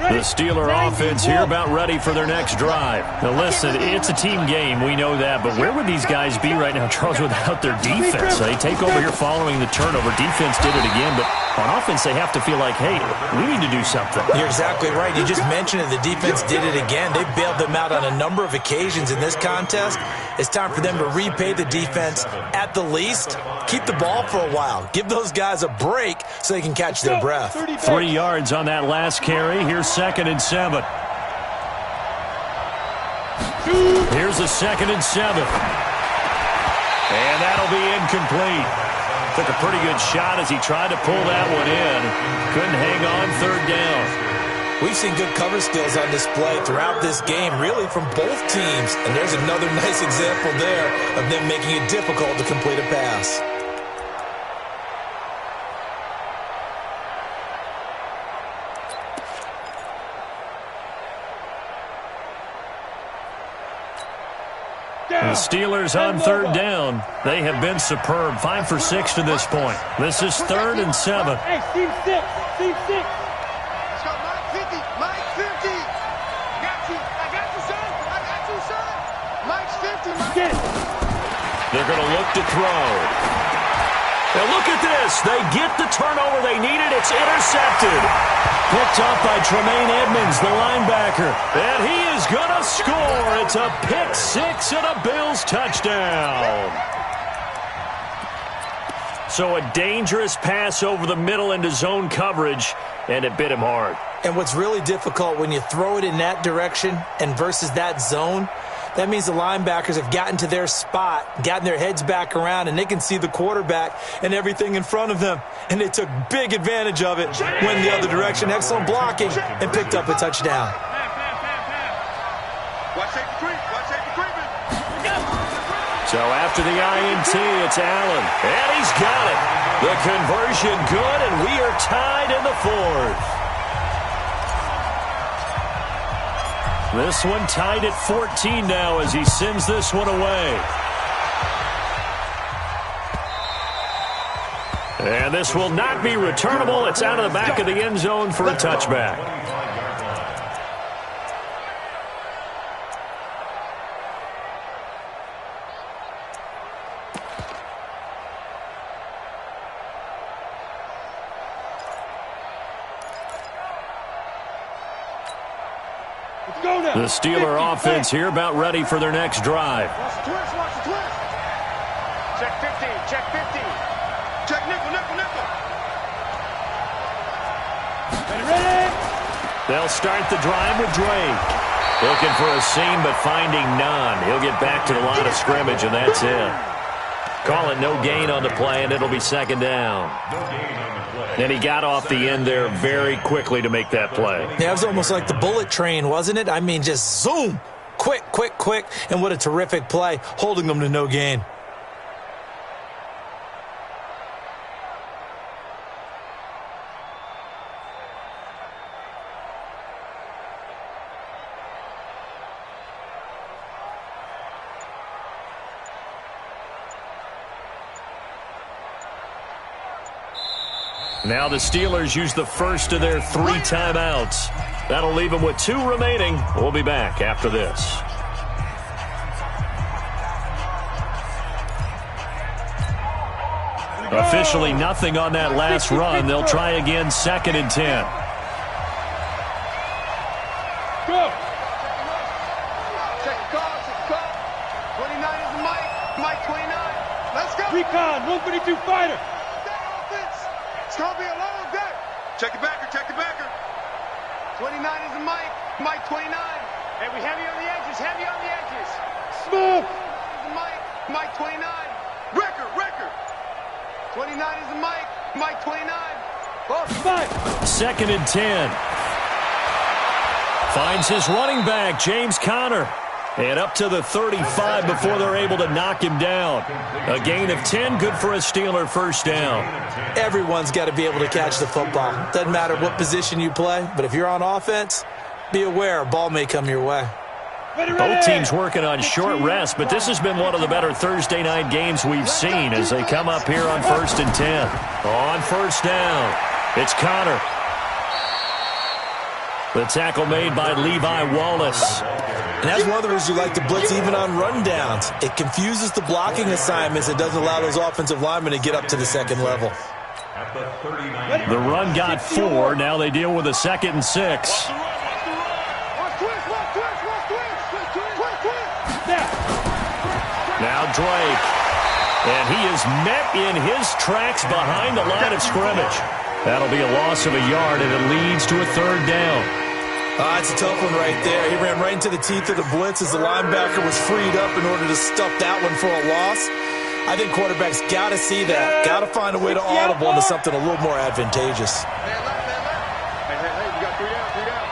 The Steeler offense here about ready for their next drive. Now listen, it's a team game, we know that, but where would these guys be right now, Charles, without their defense? They take over here following the turnover. Defense did it again, but on offense they have to feel like, hey, we need to do something. You're exactly right. You just mentioned it. The defense did it again. They bailed them out on a number of occasions in this contest. It's time for them to repay the defense at the least. Keep the ball for a while. Give those guys a break so they can catch their breath. 3 yards on that last carry. Here's 2nd and 7. Here's a 2nd and 7. And that'll be incomplete. Took a pretty good shot as he tried to pull that one in. Couldn't hang on 3rd down. We've seen good cover skills on display throughout this game, really from both teams. And there's another nice example there of them making it difficult to complete a pass. The Steelers on 3rd down. They have been superb. 5 for 6 to this point. This is 3rd and 7. Hey, team 6. Team 6. Let's go, Mike 50. I got you, son. Mike's 50. Get it. They're going to look to throw. Now look at this. They get the turnover they needed. It's intercepted. Picked up by Tremaine Edmonds, the linebacker. And he is going to score. It's a pick 6 and a Bills touchdown. So a dangerous pass over the middle into zone coverage, and it bit him hard. And what's really difficult when you throw it in that direction and versus that zone, that means the linebackers have gotten to their spot, gotten their heads back around, and they can see the quarterback and everything in front of them. And they took big advantage of it, went the other direction, excellent blocking, and picked up a touchdown. So after the INT, it's Allen, and he's got it. The conversion good, and we are tied in the 4th. This one tied at 14 now as he sends this one away. And this will not be returnable. It's out of the back of the end zone for a touchback. The Steeler offense here about ready for their next drive. Watch the twist. Check 50. Check nickel. Ready? They'll start the drive with Drake. Looking for a seam, but finding none. He'll get back to the line of scrimmage, and that's it. Call it no gain on the play, and it'll be 2nd down. And he got off the end there very quickly to make that play. Yeah, it was almost like the bullet train, wasn't it? I mean, just zoom. Quick. And what a terrific play, holding them to no gain. Now the Steelers use the first of their 3 timeouts. That'll leave them with 2 remaining. We'll be back after this. Officially nothing on that last run. They'll try again, 2nd and 10. Go. Check the call. 29 is the Mike 29. Let's go. Recon, 152 fighter. It's going to be a long day. Check the backer. 29 is the Mike 29. Hey, we heavy on the edges. Smooth. Mike 29. Record. 29 is the Mike 29. Mike. 2nd and 10. Finds his running back, James Conner. And up to the 35 before they're able to knock him down. A gain of 10, good for a Steeler first down. Everyone's got to be able to catch the football. Doesn't matter what position you play, but if you're on offense, be aware a ball may come your way. Both teams working on short rest, but this has been one of the better Thursday night games we've seen as they come up here on 1st and 10. On first down, it's Conner. The tackle made by Levi Wallace. And that's one of the reasons you like to blitz even on rundowns. It confuses the blocking assignments. It doesn't allow those offensive linemen to get up to the second level. The run got 4. Now they deal with a 2nd and 6. Now Drake. And he is met in his tracks behind the line of scrimmage. That'll be a loss of a yard, and it leads to a 3rd down. It's a tough one right there. He ran right into the teeth of the blitz as the linebacker was freed up in order to stuff that one for a loss. I think quarterbacks got to see that. Got to find a way to audible into something a little more advantageous. Hey, we got 3 down.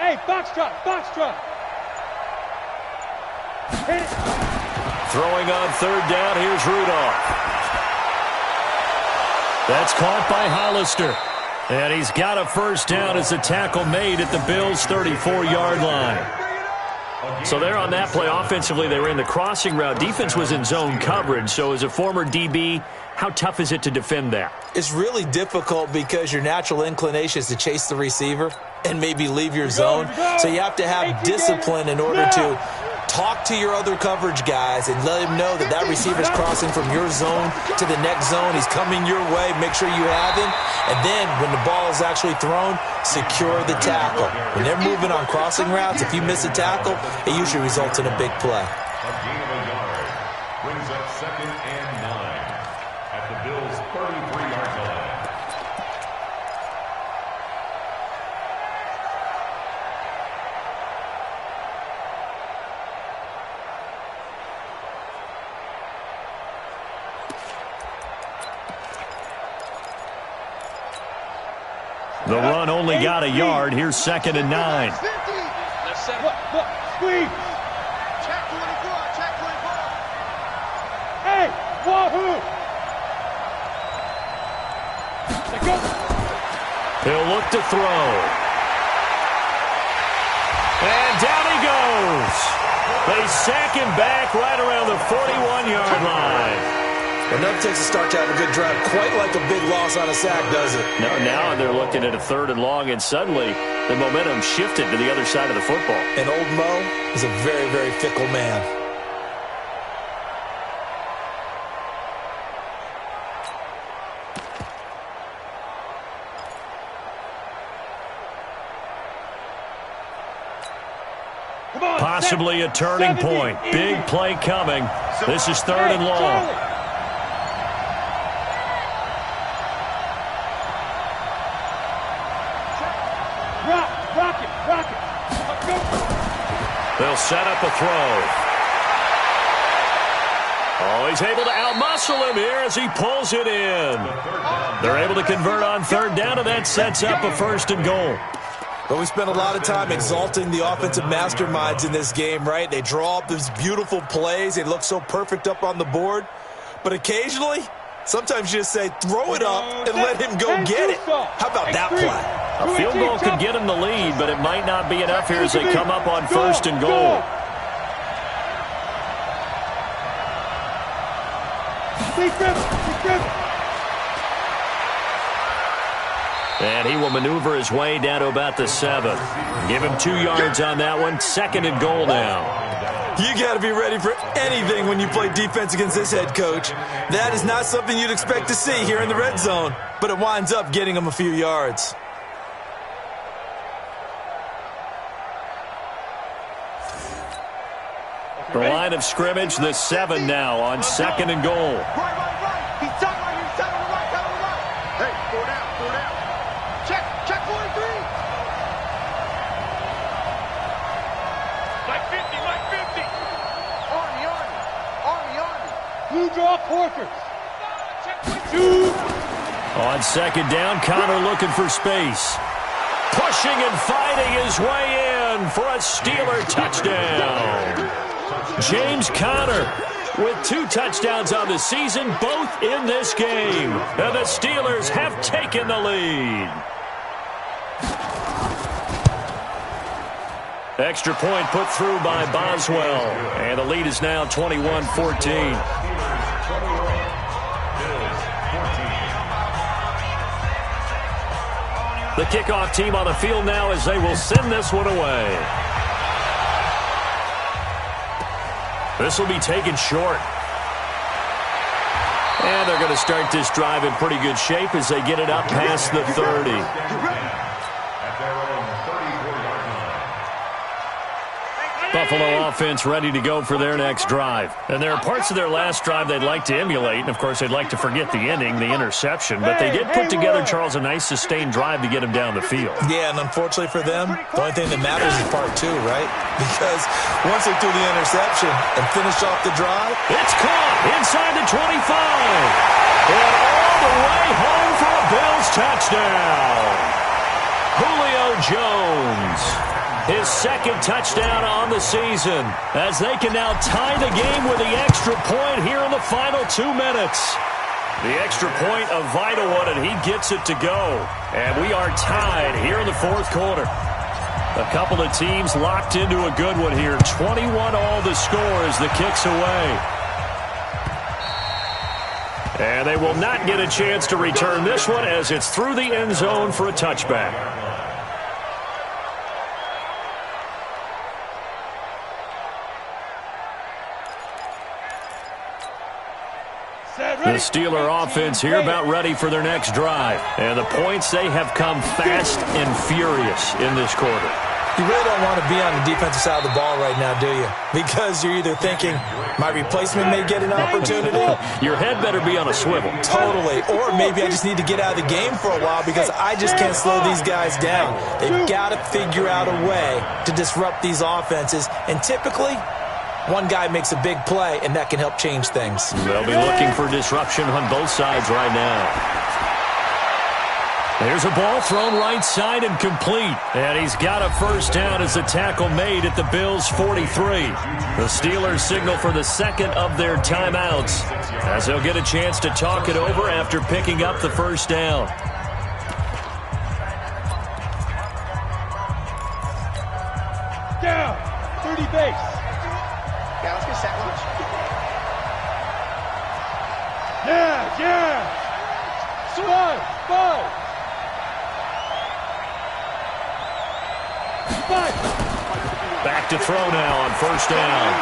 Hey, Foxtrot. Hit it. Throwing on 3rd down, here's Rudolph. That's caught by Hollister. And he's got a 1st down as the tackle made at the Bills' 34-yard line. So there on that play, offensively, they ran the crossing route. Defense was in zone coverage. So as a former DB, how tough is it to defend that? It's really difficult because your natural inclination is to chase the receiver and maybe leave your zone. So you have to have discipline in order to talk to your other coverage guys and let him know that that receiver's crossing from your zone to the next zone. He's coming your way. Make sure you have him. And then when the ball is actually thrown, secure the tackle. When they're moving on crossing routes, if you miss a tackle, it usually results in a big play. A gain of a yard brings up 2nd and 9 at the Bills' 33-yard line. The run only got a yard. Here's 2nd and 9. Squeeze. Check 24. Hey, wahoo. Go. He'll look to throw. And down he goes. They sack him back right around the 41-yard line. Enough takes a start to have a good drive. Quite like a big loss on a sack, does it? No, now they're looking at a 3rd and long, and suddenly the momentum shifted to the other side of the football. And old Mo is a very, very fickle man. Possibly a turning point. Big play coming. This is 3rd and long. Rocket. They'll set up a throw. Oh, he's able to outmuscle him here as he pulls it in. They're able to convert on 3rd down, and that sets up a 1st and goal. But we spent a lot of time exalting the offensive masterminds in this game, right? They draw up these beautiful plays. They look so perfect up on the board. But occasionally, sometimes you just say, throw it up and let him go get it. How about that play? A field goal could get him the lead, but it might not be enough here as they come up on 1st and goal. And he will maneuver his way down to about the 7. Give him 2 yards on that one. 2nd and goal now. You got to be ready for anything when you play defense against this head coach. That is not something you'd expect to see here in the red zone, but it winds up getting him a few yards. The line of scrimmage, the 7 now on 2nd and goal. Right. He's tight right here. He's tight on the right. Tight on the right. Hey, 4 down. Check 43. Mike 50. Army. Blue draw Porkers. On 2nd down, Connor looking for space. Pushing and fighting his way in for a Steeler touchdown. James Conner with 2 touchdowns on the season, both in this game. And the Steelers have taken the lead. Extra point put through by Boswell. And the lead is now 21-14. The kickoff team on the field now as they will send this one away. This will be taken short. And they're going to start this drive in pretty good shape as they get it up past the 30. Buffalo offense ready to go for their next drive. And there are parts of their last drive they'd like to emulate. And, of course, they'd like to forget the ending, the interception. But they did put together, Charles, a nice sustained drive to get him down the field. Yeah, and unfortunately for them, the only thing that matters is part 2, right? Because once they threw the interception and finished off the drive, it's caught inside the 25. And all the way home for a Bills touchdown. Julio Jones. His 2nd touchdown on the season as they can now tie the game with the extra point here in the final 2 minutes. The extra point, a vital one, and he gets it to go. And we are tied here in the 4th quarter. A couple of teams locked into a good one here. 21 all the score as the kick's away. And they will not get a chance to return this one as it's through the end zone for a touchback. The Steeler offense here about ready for their next drive. And the points, they have come fast and furious in this quarter. You really don't want to be on the defensive side of the ball right now, do you? Because you're either thinking, my replacement may get an opportunity. Your head better be on a swivel. Totally. Or maybe I just need to get out of the game for a while because I just can't slow these guys down. They've got to figure out a way to disrupt these offenses. And typically, one guy makes a big play, and that can help change things. They'll be looking for disruption on both sides right now. There's a ball thrown right side and complete. And he's got a first down as the tackle made at the Bills' 43. The Steelers signal for the 2nd of their timeouts as they'll get a chance to talk it over after picking up the first down. Down. 30 base. Yeah, let's get sack lunch. Yeah. 5. Back to throw now on first down.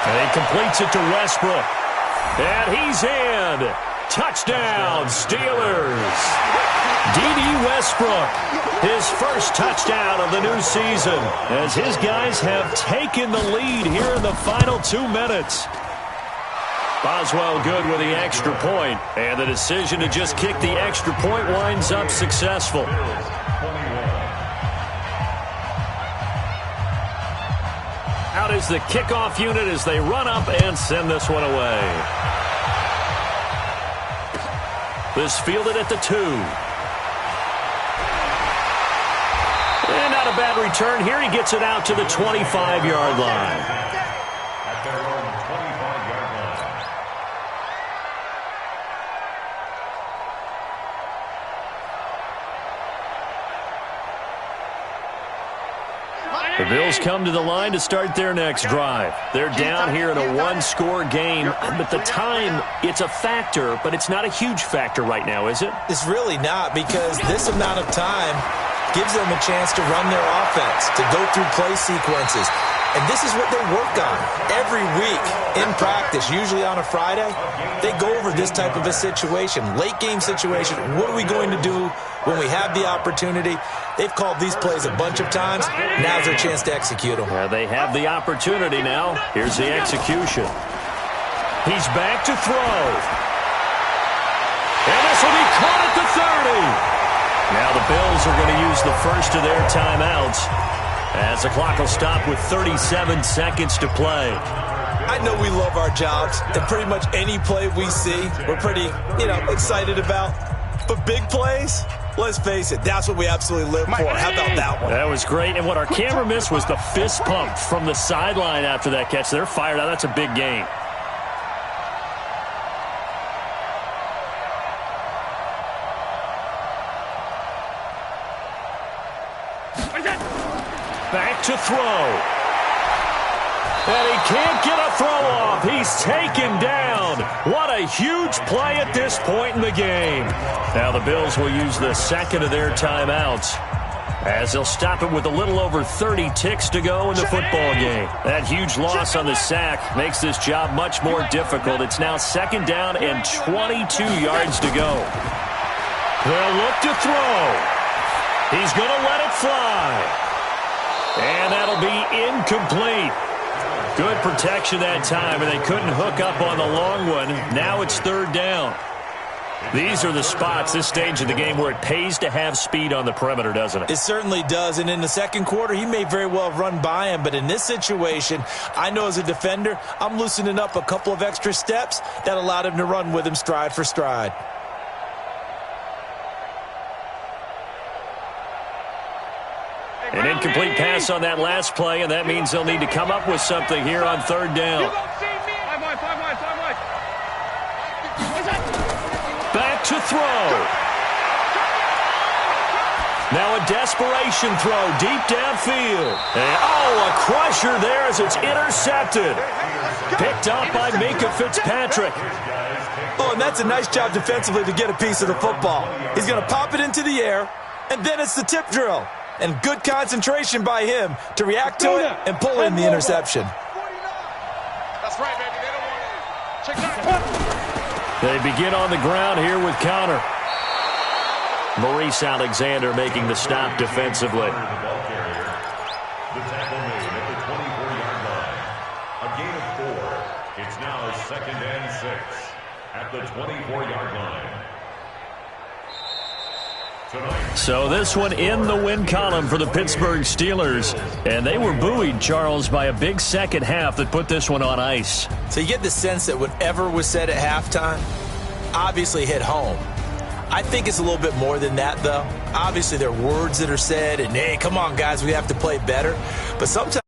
And he completes it to Westbrook. And he's in. Touchdown, Steelers. D.D. Westbrook, his first touchdown of the new season, as his guys have taken the lead here in the final 2 minutes. Boswell good with the extra point, and the decision to just kick the extra point winds up successful. Out is the kickoff unit as they run up and send this one away. This fielded at the 2. And not a bad return here. He gets it out to the 25-yard line. At their own 25-yard line. The Bills come to the line to start their next drive. They're down here in a one-score game, but the time, it's a factor, but it's not a huge factor right now, is it? It's really not, because this amount of time gives them a chance to run their offense, to go through play sequences. And this is what they work on every week in practice, usually on a Friday. They go over this type of a situation, late-game situation. What are we going to do when we have the opportunity? They've called these plays a bunch of times. Now's their chance to execute them. They have the opportunity now. Here's the execution. He's back to throw. And this will be caught at the 30. Now the Bills are going to use the first of their timeouts, as the clock will stop with 37 seconds to play. I know we love our jobs, and pretty much any play we see, we're pretty, excited about. But big plays, let's face it, that's what we absolutely live for. How about that one? That was great, and what our camera missed was the fist pump from the sideline after that catch. They're fired out. That's a big gain. Back to throw. And he can't get a throw off. He's taken down. What a huge play at this point in the game. Now the Bills will use the second of their timeouts, as they'll stop it with a little over 30 ticks to go in the football game. That huge loss on the sack makes this job much more difficult. It's now second down and 22 yards to go. They'll look to throw. He's going to let it fly. And that'll be incomplete. Good protection that time, and they couldn't hook up on the long one. Now it's third down. These are the spots, this stage of the game, where it pays to have speed on the perimeter, doesn't it? It certainly does, and in the second quarter, he may very well have run by him, but in this situation, I know as a defender, I'm loosening up a couple of extra steps that allowed him to run with him stride for stride. An incomplete pass on that last play, and that means they'll need to come up with something here on third down. Back to throw. Now a desperation throw deep downfield. And, a crusher there as it's intercepted. Picked up by Minkah Fitzpatrick. Oh, and that's a nice job defensively to get a piece of the football. He's going to pop it into the air, and then it's the tip drill. And good concentration by him to react to it and pull in the interception. That's right, baby. They don't want it. Check that. They begin on the ground here with Connor. Maurice Alexander making the stop defensively. The ball carrier. The tackle made at the 24-yard line. A gain of 4. It's now second and 6 at the 24-yard line. So this one in the win column for the Pittsburgh Steelers. And they were buoyed, Charles, by a big second half that put this one on ice. So you get the sense that whatever was said at halftime obviously hit home. I think it's a little bit more than that, though. Obviously, there are words that are said, and, hey, come on, guys, we have to play better. But sometimes